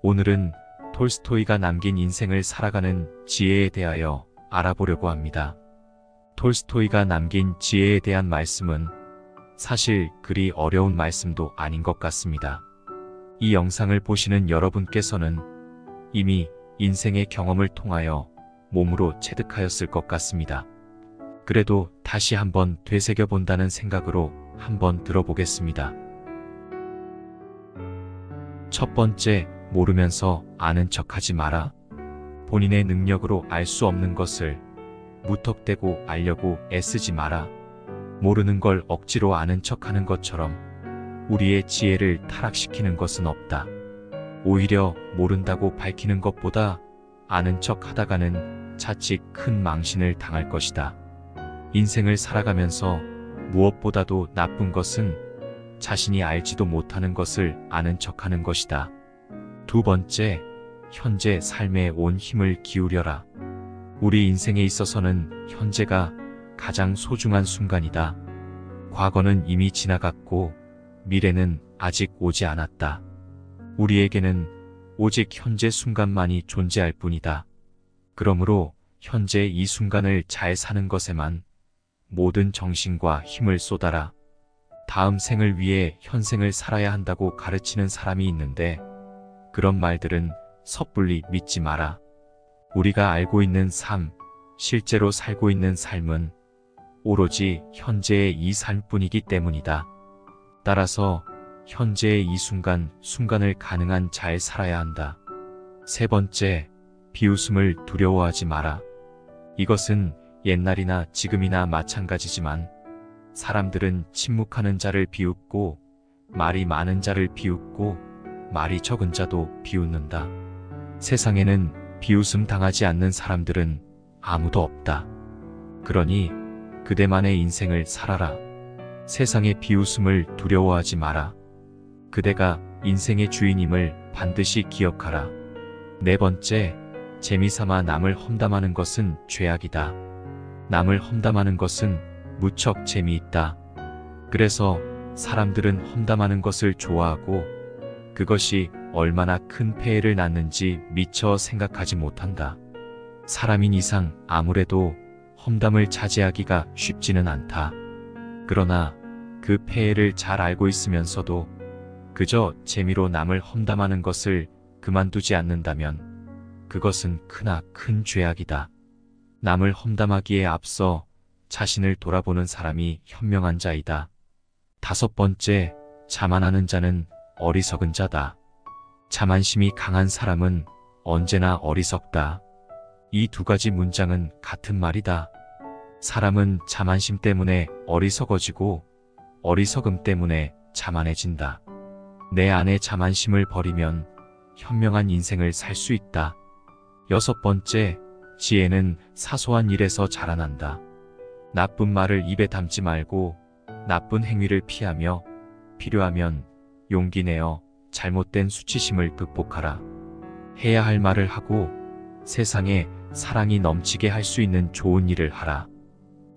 오늘은 톨스토이가 남긴 인생을 살아가는 지혜에 대하여 알아보려고 합니다. 톨스토이가 남긴 지혜에 대한 말씀은 사실 그리 어려운 말씀도 아닌 것 같습니다. 이 영상을 보시는 여러분께서는 이미 인생의 경험을 통하여 몸으로 체득하였을 것 같습니다. 그래도 다시 한번 되새겨본다는 생각으로 한번 들어보겠습니다. 첫 번째, 모르면서 아는 척하지 마라. 본인의 능력으로 알 수 없는 것을 무턱대고 알려고 애쓰지 마라. 모르는 걸 억지로 아는 척하는 것처럼 우리의 지혜를 타락시키는 것은 없다. 오히려 모른다고 밝히는 것보다 아는 척 하다가는 자칫 큰 망신을 당할 것이다. 인생을 살아가면서 무엇보다도 나쁜 것은 자신이 알지도 못하는 것을 아는 척하는 것이다. 두 번째, 현재 삶에 온 힘을 기울여라. 우리 인생에 있어서는 현재가 가장 소중한 순간이다. 과거는 이미 지나갔고 미래는 아직 오지 않았다. 우리에게는 오직 현재 순간만이 존재할 뿐이다. 그러므로 현재 이 순간을 잘 사는 것에만 모든 정신과 힘을 쏟아라. 다음 생을 위해 현생을 살아야 한다고 가르치는 사람이 있는데 그런 말들은 섣불리 믿지 마라. 우리가 알고 있는 삶, 실제로 살고 있는 삶은 오로지 현재의 이 삶뿐이기 때문이다. 따라서 현재의 이 순간을 가능한 잘 살아야 한다. 세 번째, 비웃음을 두려워하지 마라. 이것은 옛날이나 지금이나 마찬가지지만 사람들은 침묵하는 자를 비웃고 말이 많은 자를 비웃고 말이 적은 자도 비웃는다. 세상에는 비웃음 당하지 않는 사람들은 아무도 없다. 그러니 그대만의 인생을 살아라. 세상의 비웃음을 두려워하지 마라. 그대가 인생의 주인임을 반드시 기억하라. 네 번째, 재미삼아 남을 험담하는 것은 죄악이다. 남을 험담하는 것은 무척 재미있다. 그래서 사람들은 험담하는 것을 좋아하고 그것이 얼마나 큰 폐해를 낳는지 미처 생각하지 못한다. 사람인 이상 아무래도 험담을 자제하기가 쉽지는 않다. 그러나 그 폐해를 잘 알고 있으면서도 그저 재미로 남을 험담하는 것을 그만두지 않는다면 그것은 크나큰 죄악이다. 남을 험담하기에 앞서 자신을 돌아보는 사람이 현명한 자이다. 다섯 번째, 자만하는 자는 어리석은 자다. 자만심이 강한 사람은 언제나 어리석다. 이 두 가지 문장은 같은 말이다. 사람은 자만심 때문에 어리석어지고 어리석음 때문에 자만해진다. 내 안의 자만심을 버리면 현명한 인생을 살 수 있다. 여섯 번째, 지혜는 사소한 일에서 자라난다. 나쁜 말을 입에 담지 말고 나쁜 행위를 피하며 필요하면 용기 내어 잘못된 수치심을 극복하라. 해야 할 말을 하고 세상에 사랑이 넘치게 할 수 있는 좋은 일을 하라.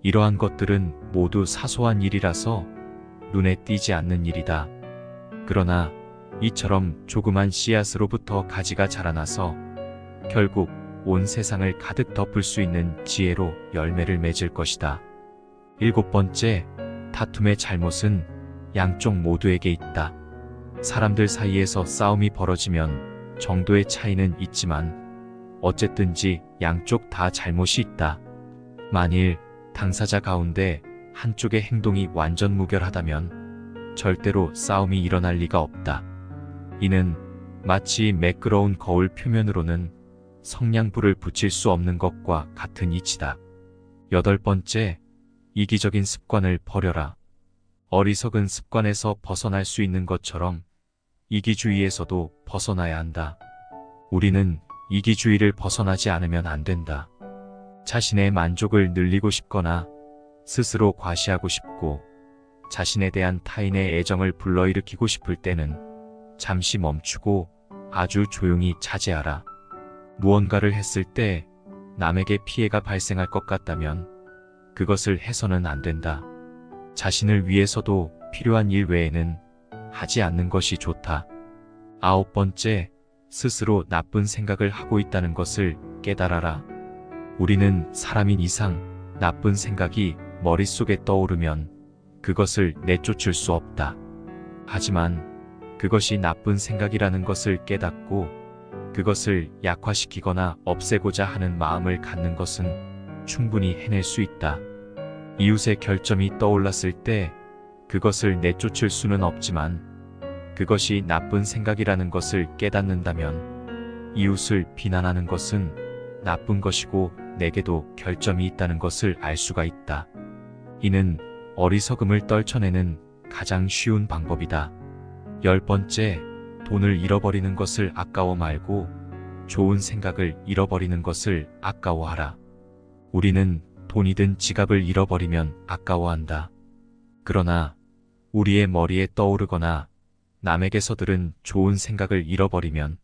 이러한 것들은 모두 사소한 일이라서 눈에 띄지 않는 일이다. 그러나 이처럼 조그만 씨앗으로부터 가지가 자라나서 결국 온 세상을 가득 덮을 수 있는 지혜로 열매를 맺을 것이다. 일곱 번째, 다툼의 잘못은 양쪽 모두에게 있다. 사람들 사이에서 싸움이 벌어지면 정도의 차이는 있지만 어쨌든지 양쪽 다 잘못이 있다. 만일 당사자 가운데 한쪽의 행동이 완전 무결하다면 절대로 싸움이 일어날 리가 없다. 이는 마치 매끄러운 거울 표면으로는 성냥불을 붙일 수 없는 것과 같은 이치다. 여덟 번째, 이기적인 습관을 버려라. 어리석은 습관에서 벗어날 수 있는 것처럼 이기주의에서도 벗어나야 한다. 우리는 이기주의를 벗어나지 않으면 안 된다. 자신의 만족을 늘리고 싶거나 스스로 과시하고 싶고 자신에 대한 타인의 애정을 불러일으키고 싶을 때는 잠시 멈추고 아주 조용히 자제하라. 무언가를 했을 때 남에게 피해가 발생할 것 같다면 그것을 해서는 안 된다. 자신을 위해서도 필요한 일 외에는 하지 않는 것이 좋다. 아홉 번째, 스스로 나쁜 생각을 하고 있다는 것을 깨달아라. 우리는 사람인 이상 나쁜 생각이 머릿속에 떠오르면 그것을 내쫓을 수 없다. 하지만 그것이 나쁜 생각이라는 것을 깨닫고 그것을 약화시키거나 없애고자 하는 마음을 갖는 것은 충분히 해낼 수 있다. 이웃의 결점이 떠올랐을 때 그것을 내쫓을 수는 없지만 그것이 나쁜 생각이라는 것을 깨닫는다면 이웃을 비난하는 것은 나쁜 것이고 내게도 결점이 있다는 것을 알 수가 있다. 이는 어리석음을 떨쳐내는 가장 쉬운 방법이다. 10번째, 돈을 잃어버리는 것을 아까워 말고 좋은 생각을 잃어버리는 것을 아까워하라. 우리는 돈이든 지갑을 잃어버리면 아까워한다. 그러나 우리의 머리에 떠오르거나 남에게서 들은 좋은 생각을 잃어버리면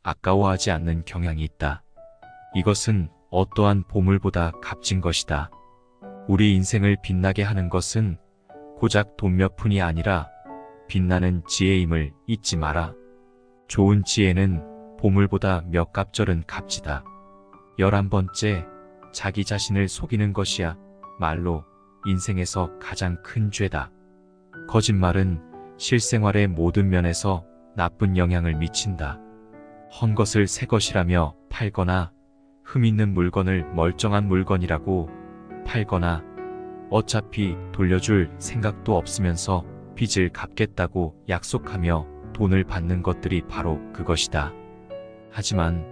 아까워하지 않는 경향이 있다. 이것은 어떠한 보물보다 값진 것이다. 우리 인생을 빛나게 하는 것은 고작 돈 몇 푼이 아니라 빛나는 지혜임을 잊지 마라. 좋은 지혜는 보물보다 몇 갑절은 값지다. 11번째, 자기 자신을 속이는 것이야 말로 인생에서 가장 큰 죄다. 거짓말은 실생활의 모든 면에서 나쁜 영향을 미친다. 헌 것을 새 것이라며 팔거나 흠 있는 물건을 멀쩡한 물건이라고 팔거나 어차피 돌려줄 생각도 없으면서 빚을 갚겠다고 약속하며 돈을 받는 것들이 바로 그것이다. 하지만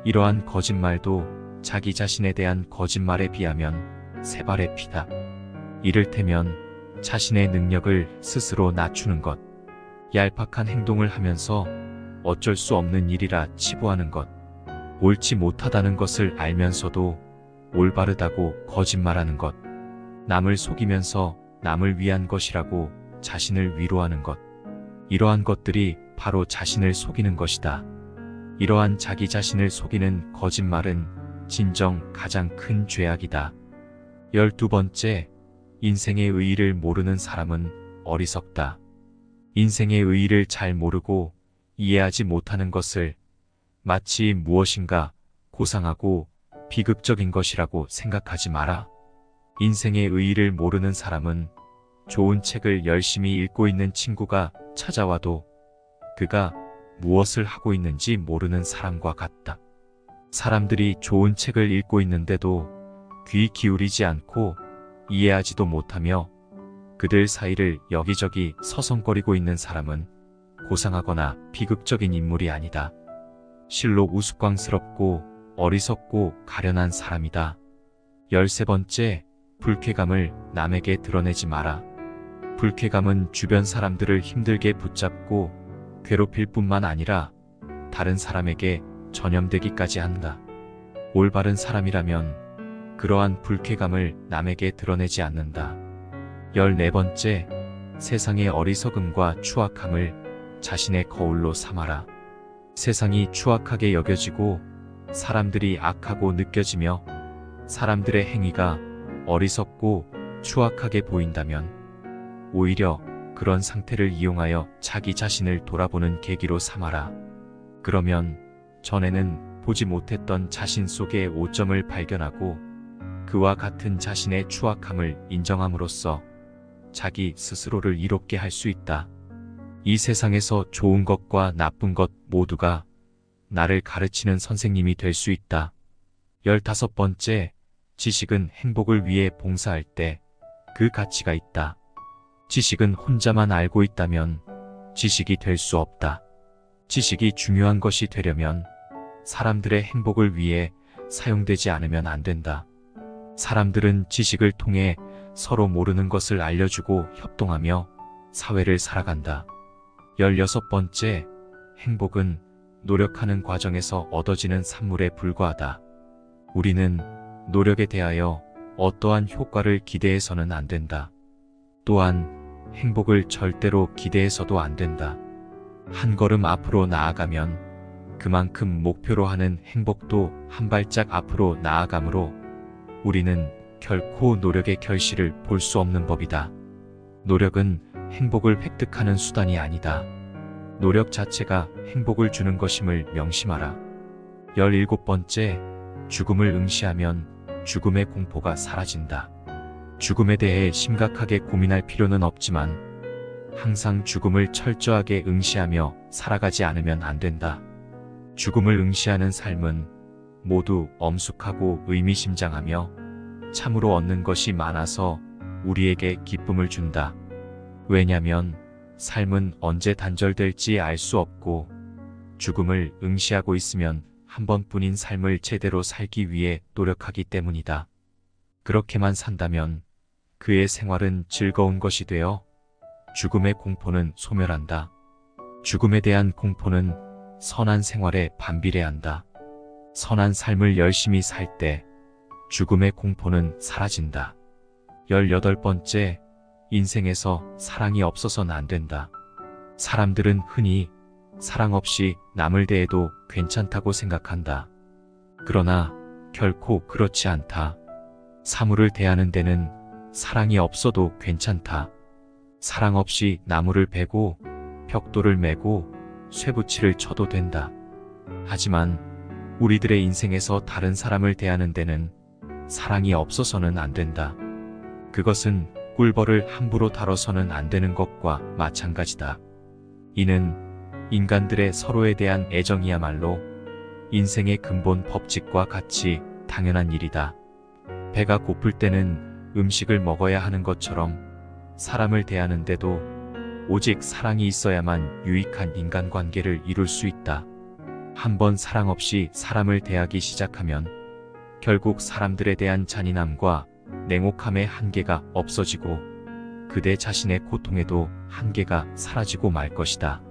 이러한 거짓말도 자기 자신에 대한 거짓말에 비하면 세 발의 피다. 이를테면 자신의 능력을 스스로 낮추는 것, 얄팍한 행동을 하면서 어쩔 수 없는 일이라 치부하는 것, 옳지 못하다는 것을 알면서도 올바르다고 거짓말하는 것, 남을 속이면서 남을 위한 것이라고 자신을 위로하는 것, 이러한 것들이 바로 자신을 속이는 것이다. 이러한 자기 자신을 속이는 거짓말은 진정 가장 큰 죄악이다. 12번째, 인생의 의의를 모르는 사람은 어리석다. 인생의 의의를 잘 모르고 이해하지 못하는 것을 마치 무엇인가 고상하고 비극적인 것이라고 생각하지 마라. 인생의 의의를 모르는 사람은 좋은 책을 열심히 읽고 있는 친구가 찾아와도 그가 무엇을 하고 있는지 모르는 사람과 같다. 사람들이 좋은 책을 읽고 있는데도 귀 기울이지 않고 이해하지도 못하며 그들 사이를 여기저기 서성거리고 있는 사람은 고상하거나 비극적인 인물이 아니다. 실로 우스꽝스럽고 어리석고 가련한 사람이다. 13번째, 불쾌감을 남에게 드러내지 마라. 불쾌감은 주변 사람들을 힘들게 붙잡고 괴롭힐 뿐만 아니라 다른 사람에게 전염되기까지 한다. 올바른 사람이라면 그러한 불쾌감을 남에게 드러내지 않는다. 14번째, 세상의 어리석음과 추악함을 자신의 거울로 삼아라. 세상이 추악하게 여겨지고 사람들이 악하고 느껴지며 사람들의 행위가 어리석고 추악하게 보인다면 오히려 그런 상태를 이용하여 자기 자신을 돌아보는 계기로 삼아라. 그러면 전에는 보지 못했던 자신 속의 오점을 발견하고 그와 같은 자신의 추악함을 인정함으로써 자기 스스로를 이롭게 할 수 있다. 이 세상에서 좋은 것과 나쁜 것 모두가 나를 가르치는 선생님이 될 수 있다. 15번째, 지식은 행복을 위해 봉사할 때 그 가치가 있다. 지식은 혼자만 알고 있다면 지식이 될 수 없다. 지식이 중요한 것이 되려면 사람들의 행복을 위해 사용되지 않으면 안 된다. 사람들은 지식을 통해 서로 모르는 것을 알려주고 협동하며 사회를 살아간다. 16번째, 행복은 노력하는 과정에서 얻어지는 산물에 불과하다. 우리는 노력에 대하여 어떠한 효과를 기대해서는 안 된다. 또한 행복을 절대로 기대해서도 안 된다. 한 걸음 앞으로 나아가면 그만큼 목표로 하는 행복도 한 발짝 앞으로 나아가므로 우리는 결코 노력의 결실을 볼 수 없는 법이다. 노력은 행복을 획득하는 수단이 아니다. 노력 자체가 행복을 주는 것임을 명심하라. 17번째, 죽음을 응시하면 죽음의 공포가 사라진다. 죽음에 대해 심각하게 고민할 필요는 없지만 항상 죽음을 철저하게 응시하며 살아가지 않으면 안 된다. 죽음을 응시하는 삶은 모두 엄숙하고 의미심장하며 참으로 얻는 것이 많아서 우리에게 기쁨을 준다. 왜냐면 삶은 언제 단절될지 알 수 없고 죽음을 응시하고 있으면 한 번뿐인 삶을 제대로 살기 위해 노력하기 때문이다. 그렇게만 산다면 그의 생활은 즐거운 것이 되어 죽음의 공포는 소멸한다. 죽음에 대한 공포는 선한 생활에 반비례한다. 선한 삶을 열심히 살 때 죽음의 공포는 사라진다. 18번째, 인생에서 사랑이 없어서는 안 된다. 사람들은 흔히 사랑 없이 남을 대해도 괜찮다고 생각한다. 그러나 결코 그렇지 않다. 사물을 대하는 데는 사랑이 없어도 괜찮다. 사랑 없이 나무를 베고 벽돌을 메고 쇠붙이를 쳐도 된다. 하지만 우리들의 인생에서 다른 사람을 대하는 데는 사랑이 없어서는 안 된다. 그것은 꿀벌을 함부로 다뤄서는 안 되는 것과 마찬가지다. 이는 인간들의 서로에 대한 애정이야말로 인생의 근본 법칙과 같이 당연한 일이다. 배가 고플 때는 음식을 먹어야 하는 것처럼 사람을 대하는데도 오직 사랑이 있어야만 유익한 인간관계를 이룰 수 있다. 한번 사랑 없이 사람을 대하기 시작하면 결국 사람들에 대한 잔인함과 냉혹함의 한계가 없어지고 그대 자신의 고통에도 한계가 사라지고 말 것이다.